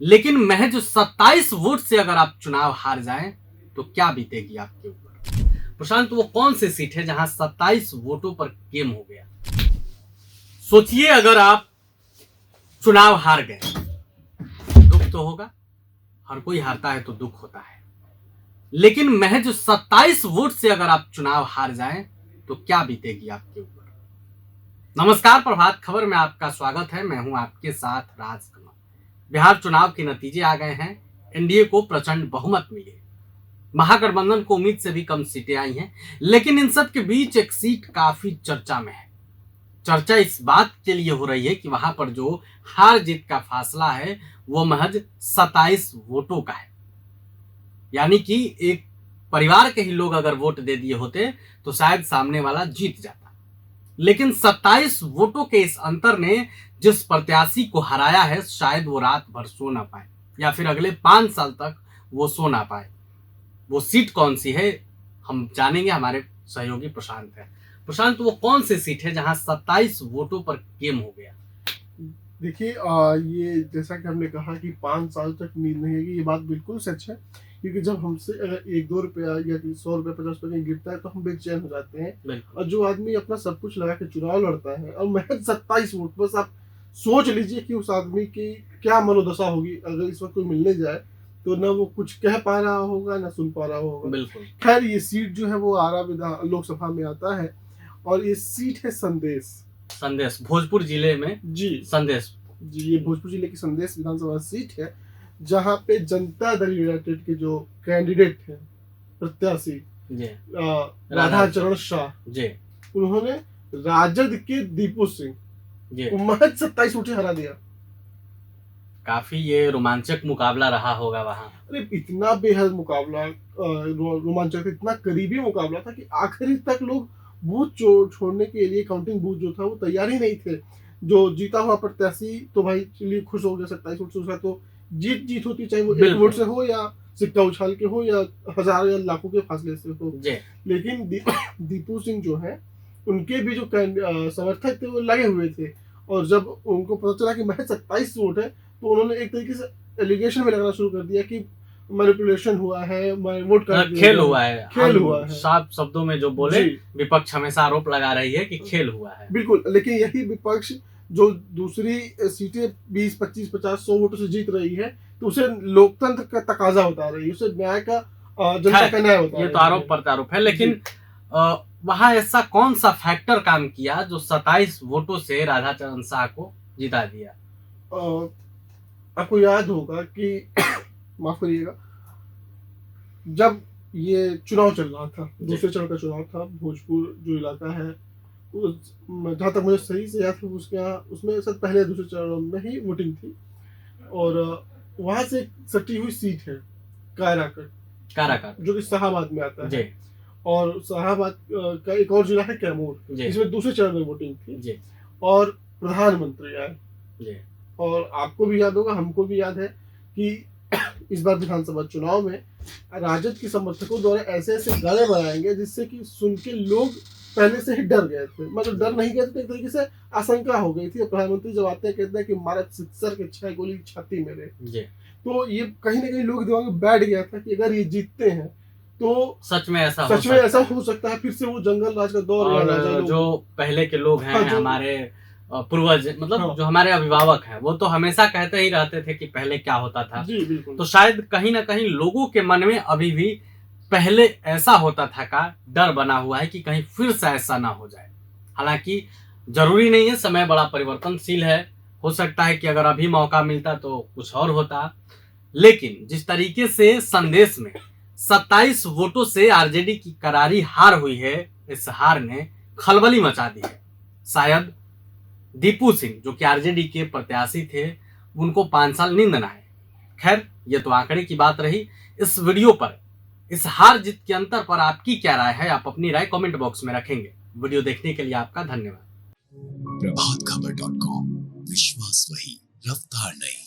लेकिन महज 27 वोट से अगर आप चुनाव हार जाएं तो क्या बीतेगी आपके ऊपर। प्रशांत, वो कौन सी सीट है जहां 27 वोटों पर गेम हो गया। सोचिए, अगर आप चुनाव हार गए, दुख तो होगा, हर कोई हारता है तो दुख होता है, लेकिन महज 27 वोट से अगर आप चुनाव हार जाएं तो क्या बीतेगी आपके ऊपर। नमस्कार, प्रभात खबर में आपका स्वागत है। मैं हूं आपके साथ राजकमल। बिहार चुनाव के नतीजे आ गए हैं। एनडीए को प्रचंड बहुमत मिले, महागठबंधन को उम्मीद से भी कम सीटें आई हैं, लेकिन इन सब के बीच एक सीट काफी चर्चा में है। चर्चा इस बात के लिए हो रही है कि वहां पर जो हार जीत का फासला है वो महज 27 वोटों का है। यानी कि एक परिवार के ही लोग अगर वोट दे दिए होते तो शायद सामने वाला जीत जाता, लेकिन 27 वोटों के इस अंतर ने जिस प्रत्याशी को हराया है, शायद वो रात भर सो ना पाए या फिर अगले 5 साल तक वो सो ना पाए। वो सीट कौन सी है हम जानेंगे, हमारे सहयोगी प्रशांत है। प्रशांत, वो कौन सी सीट है जहां 27 वोटों पर गेम हो गया। देखिए, ये जैसा कि हमने कहा कि 5 साल तक नींद नहीं आएगी, ये बात बिल्कुल सच है। क्योंकि जब हमसे अगर 1-2 रुपया या 100 रुपया 50 रुपया गिरता है तो हम बेचैन हो जाते हैं। और जो आदमी अपना सब कुछ लगा के चुनाव लड़ता है और महज 27 वोट, बस आप सोच लीजिए कि उस आदमी की क्या मनोदशा होगी अगर इस वक्त कोई मिलने जाए तो ना वो कुछ कह पा रहा होगा ना सुन पा रहा होगा। बिल्कुल। खैर, ये सीट जो है वो आरा लोकसभा में आता है और ये सीट है संदेश भोजपुर जिले में जी ये भोजपुर जिले की संदेश विधानसभा सीट है, जहां पे जनता दल यूनाइटेड के जो कैंडिडेट हैं, प्रत्याशी राधाचरण शाह जी, उन्होंने राजद के दीपू सिंह को महज 27 वोट से हरा दिया। काफी ये रोमांचक मुकाबला रहा होगा वहां। अरे इतना बेहद मुकाबला, रोमांचक, इतना करीबी मुकाबला था कि आखिरी तक लोग बूथ छोड़ने के लिए, काउंटिंग बूथ जो था वो तैयार ही नहीं थे। जो जीता हुआ प्रत्याशी तो भाई चलिए खुश हो गया, 27 वोट से उसका तो जीत होती, चाहे वो 1 वोट से हो या सिक्का उछाल के हो या हजार या लाखों के फासले से हो। लेकिन दीपू सिंह जो है, उनके भी जो समर्थक थे वो लगे हुए थे, और जब उनको पता चला कि महज 27 वोट है तो उन्होंने एक तरीके से एलिगेशन में लगाना शुरू कर दिया कि मैनिपुलेशन हुआ है, वोट का खेल हुआ है। है। साफ शब्दों में जो बोले, विपक्ष हमेशा आरोप लगा रही है कि खेल हुआ है। बिल्कुल, लेकिन यही विपक्ष जो दूसरी सीटें 20, 25, 50, 100 वोटों से जीत रही है तो उसे लोकतंत्र का तकाजा बता रही है, उसे न्याय का, जनता का न्याय बता रही है। ये तो आरोप प्रत्यारोप है, लेकिन वहां ऐसा कौन सा फैक्टर काम किया जो 27 वोटों से राधाचरण शाह को जिता दिया। आपको याद होगा कि माफ करिएगा, जब ये चुनाव चल रहा था, दूसरे चरण का चुनाव था, भोजपुर जो इलाका है जहाँ तक मुझे सही से याद है उसके यहाँ, उसमें शायद पहले दूसरे चरण में ही वोटिंग थी, और वहां से सटी हुई सीट है काराकट, जो कि शाहाबाद में आता है, और शाहाबाद का एक और जिला है कैमूर, इसमें दूसरे चरण में वोटिंग थी और प्रधानमंत्री आए। और आपको भी याद होगा, हमको भी याद है कि इस बार विधानसभा चुनाव में राजद के समर्थकों द्वारा ऐसे गाने बनाएंगे जिससे कि सुन के लोग पहले से ही डर गए थे। मतलब डर नहीं गए थे, एक तरीके से आशंका हो गई थी। प्रधानमंत्री जब आते हैं कहते हैं कि मारा सिक्सर के 6 गोली छाती मेरे, तो ये कहीं ना कहीं लोग दिमाग में बैठ गया था कि अगर ये जीतते हैं तो सच में ऐसा हो सकता है, फिर से वो जंगल राज का दौर। जो पहले के लोग हैं, हमारे पूर्वज, मतलब जो हमारे अभिभावक हैं, वो तो हमेशा कहते ही रहते थे कि पहले क्या होता था। तो शायद कहीं ना कहीं लोगों के मन में अभी भी पहले ऐसा होता था का डर बना हुआ है कि कहीं फिर से ऐसा ना हो जाए। हालांकि जरूरी नहीं है, समय बड़ा परिवर्तनशील है, हो सकता है कि अगर अभी मौका मिलता तो कुछ और होता। लेकिन जिस तरीके से संदेश में 27 वोटों से आरजेडी की करारी हार हुई है, इस हार ने खलबली मचा दी है। शायद दीपू सिंह जो कि आरजेडी के प्रत्याशी थे, उनको 5 साल नींद ना आए। खैर, ये तो आंकड़े की बात रही। इस वीडियो पर, इस हार जीत के अंतर पर आपकी क्या राय है, आप अपनी राय कमेंट बॉक्स में रखेंगे। वीडियो देखने के लिए आपका धन्यवाद। प्रभातखबर.com, विश्वास वही, रफ्तार नहीं।